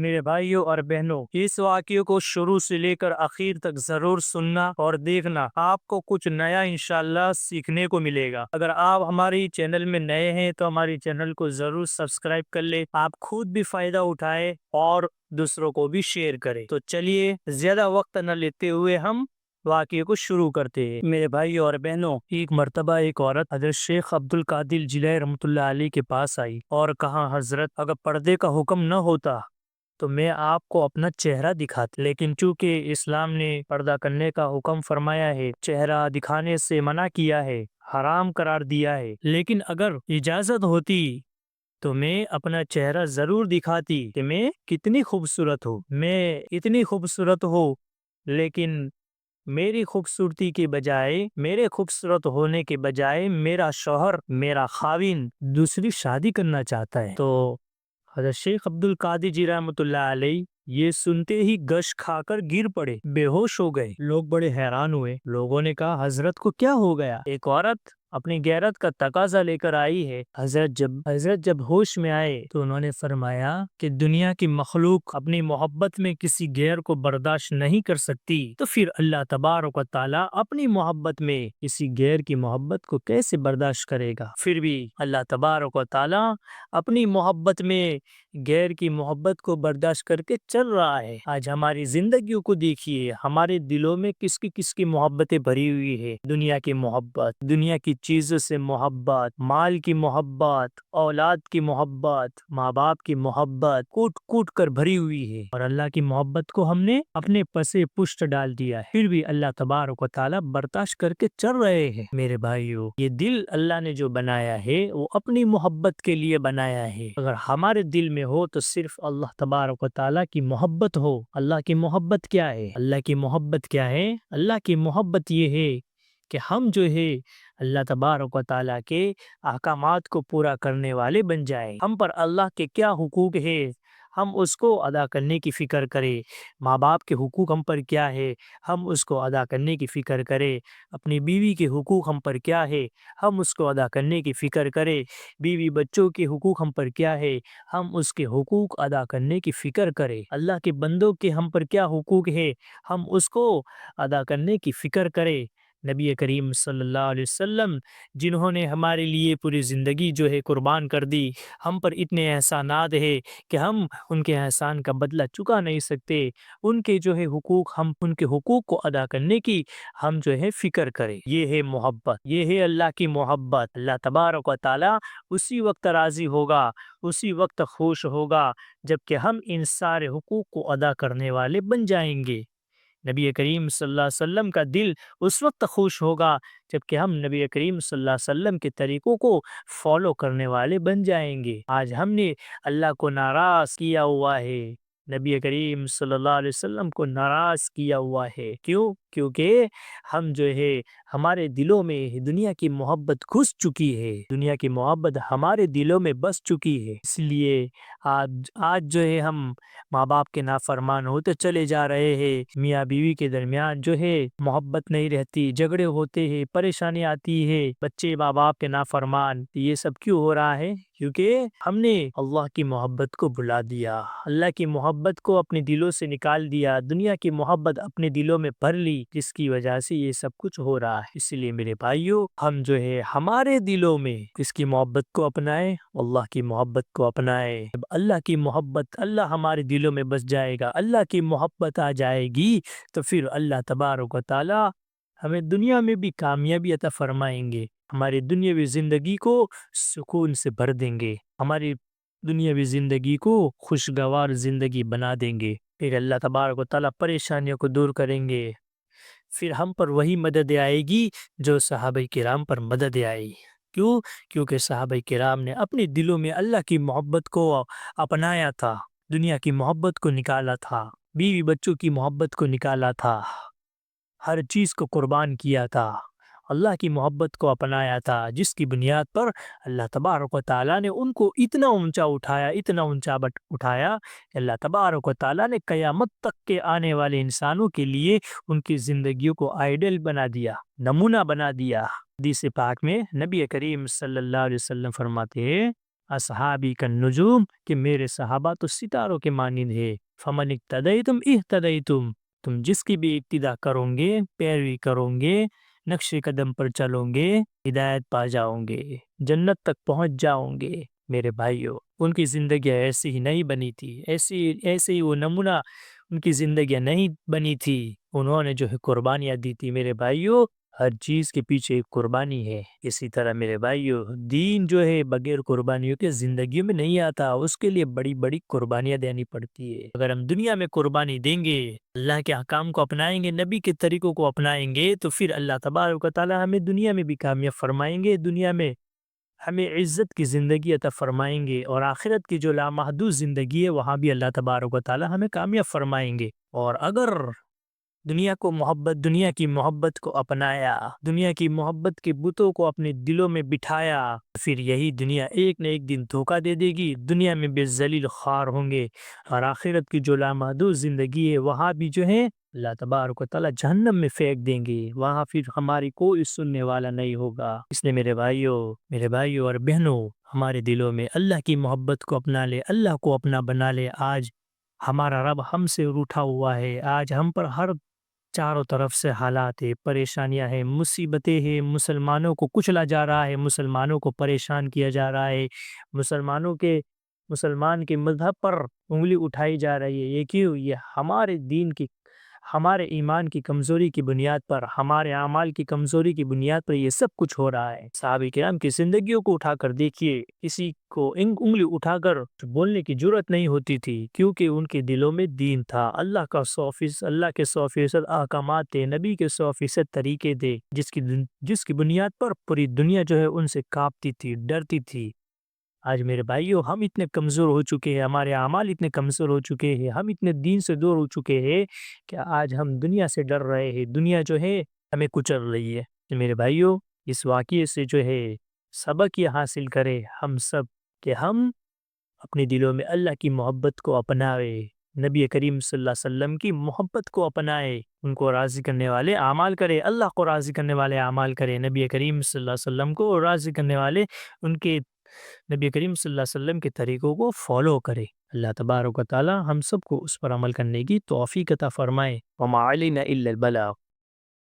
میرے بھائیوں اور بہنوں، اس واقعے کو شروع سے لے کر آخر تک ضرور سننا اور دیکھنا، آپ کو کچھ نیا انشاءاللہ سیکھنے کو ملے گا۔ اگر آپ ہماری چینل میں نئے ہیں تو ہماری چینل کو ضرور سبسکرائب کر لیں، آپ خود بھی فائدہ اٹھائیں اور دوسروں کو بھی شیئر کریں۔ تو چلیے زیادہ وقت نہ لیتے ہوئے ہم واقعے کو شروع کرتے ہیں۔ میرے بھائی اور بہنوں، ایک مرتبہ ایک عورت حضرت شیخ عبد القادر جیلانی رحمۃ اللہ علیہ کے پاس آئی اور کہا، حضرت اگر پردے کا حکم نہ ہوتا تو میں آپ کو اپنا چہرہ دکھاتا، لیکن چونکہ اسلام نے پردہ کرنے کا حکم فرمایا ہے، چہرہ دکھانے سے منع کیا ہے، حرام قرار دیا ہے، لیکن اگر اجازت ہوتی تو میں اپنا چہرہ ضرور دکھاتی کہ میں کتنی خوبصورت ہوں، میں اتنی خوبصورت ہوں، لیکن میری خوبصورتی کے بجائے، میرے خوبصورت ہونے کے بجائے میرا شوہر، میرا خاوند دوسری شادی کرنا چاہتا ہے۔ تو حضرت شیخ عبد القادر جی رحمۃ اللہ علیہ یہ سنتے ہی گش کھا کر گر پڑے، بے ہوش ہو گئے۔ لوگ بڑے حیران ہوئے، لوگوں نے کہا، حضرت کو کیا ہو گیا؟ ایک عورت اپنی غیرت کا تقاضا لے کر آئی ہے۔ حضرت جب ہوش میں آئے تو انہوں نے فرمایا کہ دنیا کی مخلوق اپنی محبت میں کسی غیر کو برداشت نہیں کر سکتی، تو پھر اللہ تبارک و تعالیٰ اپنی محبت میں کسی غیر کی محبت کو کیسے برداشت کرے گا؟ پھر بھی اللہ تبارک و تعالیٰ اپنی محبت میں غیر کی محبت کو برداشت کر کے چل رہا ہے۔ آج ہماری زندگیوں کو دیکھیے، ہمارے دلوں میں کس کی محبتیں بھری ہوئی ہے۔ دنیا کی محبت، دنیا کی چیزوں سے محبت، مال کی محبت، اولاد کی محبت، ماں باپ کی محبت کوٹ کوٹ کر بھری ہوئی ہے، اور اللہ کی محبت کو ہم نے اپنے پسے پشت ڈال دیا ہے۔ پھر بھی اللہ تبارک و تعالیٰ برداشت کر کے چل رہے ہیں۔ میرے بھائیو، یہ دل اللہ نے جو بنایا ہے وہ اپنی محبت کے لیے بنایا ہے۔ اگر ہمارے دل میں ہو تو صرف اللہ تبارک و تعالیٰ کی محبت ہو۔ اللہ کی محبت کیا ہے؟ اللہ کی محبت کیا ہے؟ اللہ کی محبت یہ ہے کہ ہم جو ہے اللہ تبارک و تعالیٰ کے احکامات کو پورا کرنے والے بن جائیں۔ ہم پر اللہ کے کیا حقوق ہے ہم اس کو ادا کرنے کی فکر کریں۔ ماں باپ کے حقوق ہم پر کیا ہے ہم اس کو ادا کرنے کی فکر کریں۔ اپنی بیوی کے حقوق ہم پر کیا ہے ہم اس کو ادا کرنے کی فکر کریں۔ بیوی بچوں کے حقوق ہم پر کیا ہے ہم اس کے حقوق ادا کرنے کی فکر کریں۔ اللہ کے بندوں کے ہم پر کیا حقوق ہے ہم اس کو ادا کرنے کی فکر کریں۔ نبی کریم صلی اللہ علیہ وسلم جنہوں نے ہمارے لیے پوری زندگی جو ہے قربان کر دی، ہم پر اتنے احسانات ہیں کہ ہم ان کے احسان کا بدلہ چکا نہیں سکتے۔ ان کے جو ہے حقوق، ہم ان کے حقوق کو ادا کرنے کی ہم جو ہے فکر کریں۔ یہ ہے محبت، یہ ہے اللہ کی محبت۔ اللہ تبارک و تعالیٰ اسی وقت راضی ہوگا، اسی وقت خوش ہوگا جبکہ ہم ان سارے حقوق کو ادا کرنے والے بن جائیں گے۔ نبی کریم صلی اللہ علیہ وسلم کا دل اس وقت خوش ہوگا جبکہ ہم نبی کریم صلی اللہ علیہ وسلم کے طریقوں کو فالو کرنے والے بن جائیں گے۔ آج ہم نے اللہ کو ناراض کیا ہوا ہے، نبی کریم صلی اللہ علیہ وسلم کو ناراض کیا ہوا ہے۔ کیونکہ ہم جو ہے ہمارے دلوں میں دنیا کی محبت گھس چکی ہے، دنیا کی محبت ہمارے دلوں میں بس چکی ہے۔ اس لیے آج جو ہے ہم ماں باپ کے نافرمان ہوتے چلے جا رہے ہیں، میاں بیوی کے درمیان جو ہے محبت نہیں رہتی، جھگڑے ہوتے ہیں، پریشانی آتی ہے، بچے ماں باپ کے نافرمان۔ یہ سب کیوں ہو رہا ہے؟ کیونکہ ہم نے اللہ کی محبت کو بھلا دیا، اللہ کی محبت کو اپنے دلوں سے نکال دیا، دنیا کی محبت اپنے دلوں میں بھر لی، جس کی وجہ سے یہ سب کچھ ہو رہا ہے۔ اس لیے میرے بھائیوں، ہم جو ہے ہمارے دلوں میں کس کی محبت کو اپنائیں؟ اللہ کی محبت کو اپنائیں۔ جب اللہ کی محبت، اللہ ہمارے دلوں میں بس جائے گا، اللہ کی محبت آ جائے گی، تو پھر اللہ تبارک و تعالیٰ ہمیں دنیا میں بھی کامیابی عطا فرمائیں گے، ہماری دنیاوی زندگی کو سکون سے بھر دیں گے، ہماری دنیاوی زندگی کو خوشگوار زندگی بنا دیں گے۔ پھر اللہ تبارک و تعالیٰ پریشانیوں کو دور کریں گے، پھر ہم پر وہی مدد آئے گی جو صحابہ کرام پر مدد آئی۔ کیونکہ صحابہ کرام نے اپنے دلوں میں اللہ کی محبت کو اپنایا تھا، دنیا کی محبت کو نکالا تھا، بیوی بچوں کی محبت کو نکالا تھا، ہر چیز کو قربان کیا تھا، اللہ کی محبت کو اپنایا تھا، جس کی بنیاد پر اللہ تبارک و تعالیٰ نے ان کو اتنا اونچا اٹھایا کہ اللہ تبارک و تعالیٰ نے قیامت تک کے آنے والے انسانوں کے لیے ان کی زندگیوں کو آئیڈل بنا دیا، نمونہ بنا دیا۔ حدیث پاک میں نبی کریم صلی اللہ علیہ وسلم فرماتے ہیں، اصحابی کالنجوم کہ میرے صحابہ تو ستاروں کے مانند ہے. فمن اقتدیتم اہتدیتم، تم جس کی بھی اقتدا کرو گے، پیروی کرو گے، نقش قدم پر چلو گے، ہدایت پا جاؤ گے، جنت تک پہنچ جاؤ گے. میرے بھائیوں، ان کی زندگی ایسی ہی نہیں بنی تھی، ایسے ہی وہ نمونہ ان کی زندگیاں نہیں بنی تھی. انہوں نے جو ہے قربانیاں دی تھی. میرے بھائیوں، ہر چیز کے پیچھے ایک قربانی ہے. اسی طرح میرے بھائیوں، دین جو ہے بغیر قربانیوں کے زندگیوں میں نہیں آتا. اس کے لیے بڑی بڑی قربانیاں دینی پڑتی ہے. اگر ہم دنیا میں قربانی دیں گے، اللہ کے احکام کو اپنائیں گے، نبی کے طریقوں کو اپنائیں گے، تو پھر اللہ تبارک و تعالی ہمیں دنیا میں بھی کامیاب فرمائیں گے، دنیا میں ہمیں عزت کی زندگی عطا فرمائیں گے، اور آخرت کی جو لامحدود زندگی ہے وہاں بھی اللہ تبارک و تعالی ہمیں کامیاب فرمائیں گے. اور اگر دنیا کی محبت کو اپنایا، دنیا کی محبت کے بتوں کو اپنے دلوں میں بٹھایا، پھر یہی دنیا ایک نہ ایک دن دھوکہ دے دے گی. دنیا میں بے ذلیل خوار ہوں گے، اور آخرت کی جو لامحدود زندگی ہے وہاں بھی جو ہے اللہ تبارک و تعالی جہنم میں پھینک دیں گے. وہاں پھر ہماری کوئی سننے والا نہیں ہوگا. اس لیے میرے بھائیوں اور بہنوں، ہمارے دلوں میں اللہ کی محبت کو اپنا لے، اللہ کو اپنا بنا لے. آج ہمارا رب ہم سے روٹھا ہوا ہے. آج ہم پر ہر چاروں طرف سے حالات ہیں، پریشانیاں ہیں، مصیبتیں ہیں. مسلمانوں کو کچلا جا رہا ہے، مسلمانوں کو پریشان کیا جا رہا ہے، مسلمان کے مذہب پر انگلی اٹھائی جا رہی ہے. یہ کیوں؟ یہ ہمارے ایمان کی کمزوری کی بنیاد پر، ہمارے اعمال کی کمزوری کی بنیاد پر یہ سب کچھ ہو رہا ہے. صحابہ کرام کی زندگیوں کو اٹھا کر دیکھیے، کسی کو انگلی اٹھا کر بولنے کی جرت نہیں ہوتی تھی، کیونکہ ان کے دلوں میں دین تھا. اللہ کے 100% احکامات تھے، نبی کے 100% طریقے تھے، جس کی بنیاد پر پوری دنیا جو ہے ان سے کانپتی تھی، ڈرتی تھی. آج میرے بھائیوں، ہم اتنے کمزور ہو چکے ہیں، ہمارے اعمال اتنے کمزور ہو چکے ہیں، ہم اتنے دین سے دور ہو چکے ہیں کہ آج ہم دنیا سے ڈر رہے ہیں. دنیا جو ہے ہمیں کچل رہی ہے. تو میرے بھائیوں، اس واقعے سے جو ہے سبق یہ حاصل کرے ہم سب کہ ہم اپنے دلوں میں اللہ کی محبت کو اپنائے، نبی کریم صلی اللہ علیہ وسلم کی محبت کو اپنائے، ان کو راضی کرنے والے اعمال کرے، اللہ کو راضی کرنے والے اعمال کرے، نبی کریم صلی اللہ علیہ وسلم کو راضی کرنے والے نبی کریم صلی اللہ علیہ وسلم کے طریقوں کو فالو کرے. اللہ تبارک و تعالی ہم سب کو اس پر عمل کرنے کی توفیق عطا فرمائے. وما علینا الا البلاغ.